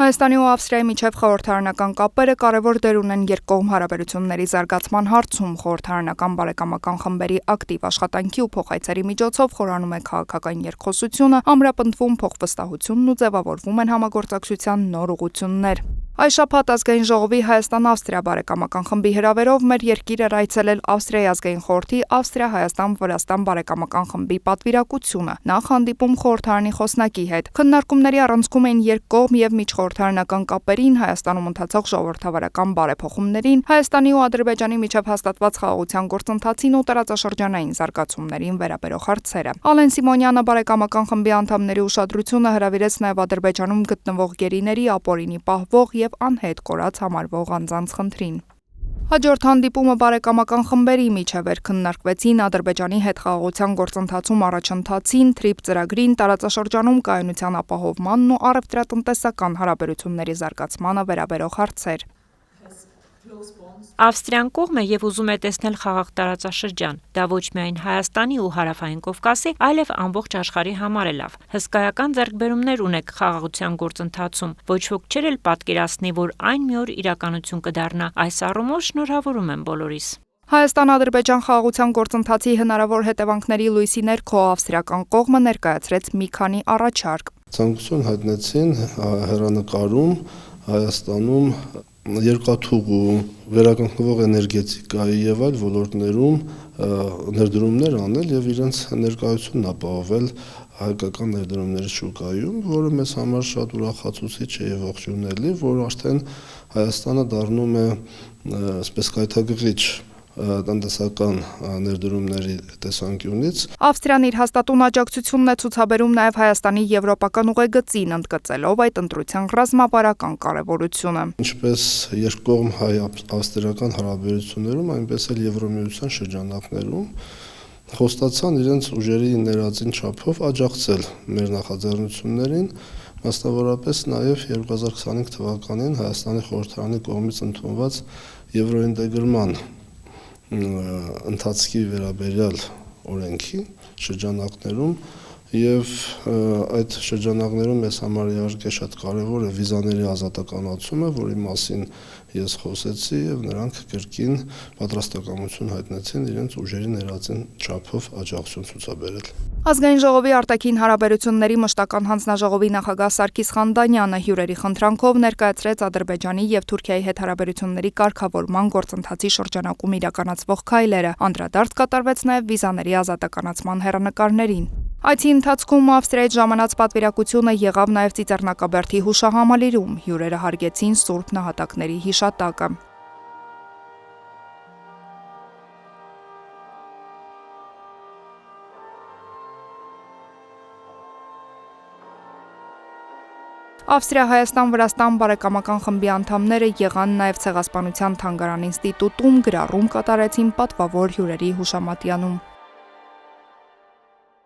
Հայաստանի ու Ավստրիայի միջև խորհրդարանական կապերը կարևոր դեր ունեն երկկողմ հարաբերությունների զարգացման հարցում։ Խորհրդարանական բարեկամական խմբերի ակտիվ աշխատանքի ու փոխայցերի միջոցով խորանում է քաղաքական երկխոսությունը, ամրապնդվում փոխվստահությունն ու ձևավորվում են համագործակցության նոր ուղղություններ։ Այս շաբաթ ազգային ժողովի Հայաստան-Ավստրիա բարեկամական խմբի հրավերով մեր երկիր էր այցելել Ավստրիայի ազգային խորհրդի Ավստրիա-Հայաստան-Վրաստան բարեկամական խմբի պատվիրակությունը։ Նախ հանդիպում խորհրդարանի խոսնակի հետ։ Քննարկումների առանցքում էին երկկողմ եւ միջխորհրդարանական կապերին, Հայաստանում ընթացող ժողովրդավարական բարեփոխումներին, Հայաստանի ու Ադրբեջանի միջև հաստատված խաղաղության գործընթացին ու տարածաշրջանային զարգացումներին վերաբերող հարցերը։ Ալեն Սիմոնյանը բարեկամական խմբի անդամների ուշադրությունը հրավիրեց նաեւ Ադրբեջանում գտնվող գերիների ապօրինի պահվող եւ անհետ կորած համարվող անձանց խնդրին։ Հաջորդ հանդիպումը բարեկամական խմբերի միջև էր, քննարկվեցին Ադրբեջանի հետ խաղաղության գործընթացում առաջընթացին, TRIP ծրագրին, տարածաշրջանում կայունության ապահովմանն ու առևտրատնտեսական հարաբերությունների զարգացմանը վերաբերող հարցեր։ Ավստրիան կողմ է եւ ուզում է տեսնել խաղաղ տարածաշրջան։ Դա ոչ միայն Հայաստանի ու Հարավային Կովկասի, այլև ամբողջ աշխարհի համար է լավ։ Հսկայական ձեռքբերումներ ունեք խաղաղության գործընթացում։ Ոչ ոք չէր էլ պատկերացնի, որ այն մի օր իրականություն կդառնա։ Այս առումով շնորհավորում եմ բոլորիս։ Հայաստան-Ադրբեջան խաղաղության գործընթացի հնարավոր հետևանքների լույսի ներքո ավստրիական կողմը ներկայացրեց մի քանի առաջարկ։ Ցանկություն հայտնեցին հեռանկարում Հայաստանում երկաթուղու, վերականգնվող էներգետիկայի եւ այլ ոլորտներում ներդրումներ անել եւ իրենց ներկայությունն ապահովել հայկական ներդրումների շուկայում, որը մեզ համար շատ ուրախացուցիչ է եւ ողջունելի, որ արդեն Հայաստանը դառնում է այսպես կայթագղիչ տնտեսական ներդրումների տեսանկյունից։ Ավստրիան իր հաստատուն աջակցությունն է ցուցաբերում նաև Հայաստանի եվրոպական ուղեգծին, ընդգծելով այդ ընտրության ռազմավարական կարևորությունը։ Ինչպես երկկողմ հայ-ավստրիական հարաբերություններում, այնպես էլ Եվրոմիության շրջանակներում խոստացան իրենց ուժերի ներածին չափով աջակցել մեր նախաձեռնություններին, մասնավորապես նաև 2025 թվականին Հայաստանի խորհրդարանի կողմից ընդունված եվրոինտեգրման ընթացքի վերաբերյալ օրենքի շրջանակներում եւ այդ շրջանակներում մեզ համար իհարկե շատ կարեւոր է վիզաների ազատականացումը, որի մասին ես խոսեցի եւ նրանք կրկին պատրաստակամություն հայտնեցին իրենց ուժերի ներածին չափով աջակցություն ցուցաբերել։ Ազգային ժողովի արտաքին հարաբերությունների մշտական հանձնաժողովի նախագահ Սարգիս Խանդանյանը հյուրերի խնդրանքով ներկայացրեց Ադրբեջանի եւ Թուրքիայի հետ հարաբերությունների կարգավորման գործընթացի շրջանակում իրականացվող քայլերը։ Անդրադարձ կատարվեց նաեւ վիզաների ազատականացման հեռանկարներին։ Այցի ընթացքում Ավստրիայից ժամանած պատվիրակությունը եղավ նաև Ծիծեռնակաբերդի հուշահամալիրում, հյուրերը հարգեցին Սուրբ նահատակների հիշատակը։ Ավստրիա-Հայաստան-Վրաստան բարեկամական խմբի անդամները եղան նաև Ցեղասպանության թանգարան ինստիտուտում, գրառում կատարեցին պատվավոր հյուրերի հուշամատյանում։